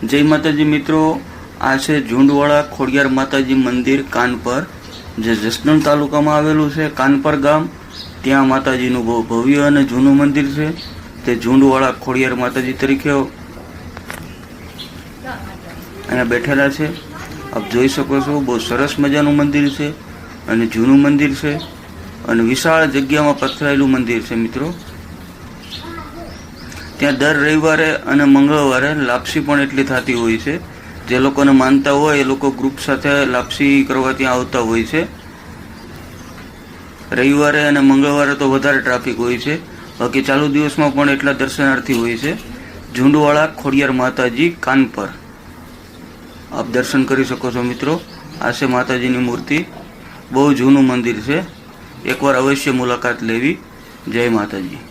जय माताजी मित्रों, आ छे झूंडवाड़ा खोडियार माताजी मंदिर कानपर, जे जसदण तालुका में आवेलू छे। कानपर गाम त्यां माताजीनुं बहु भव्य अने जूनुं मंदिर छे। ते झूंडवाड़ा खोडियार माताजी तरीके अहींया बैठेला छे। आप जोई शको छो, बहुत सरस मजानुं मंदिर छे अने जूनुं मंदिर छे अने विशाळ जग्यामां पथरायेलुं मंदिर छे। मित्रों, ત્યાં દર રવિવારે અને મંગળવારે લાપસી પણ એટલી થતી હોય છે। જે લોકોને માનતા હોય એ લોકો ગ્રુપ સાથે લાપસી કરવા ત્યાં આવતા હોય છે। રવિવારે અને મંગળવારે તો વધારે ટ્રાફિક હોય છે, બાકી ચાલુ દિવસમાં પણ એટલા દર્શનાર્થી હોય છે। झूंडवाड़ा खोडियार माताजी कानपर आप दर्शन કરી શકો છો। મિત્રો, આ છે માતાજીની મૂર્તિ, બહુ જૂનું મંદિર છે, એકવાર અવશ્ય મુલાકાત લેવી। જય માતાજી।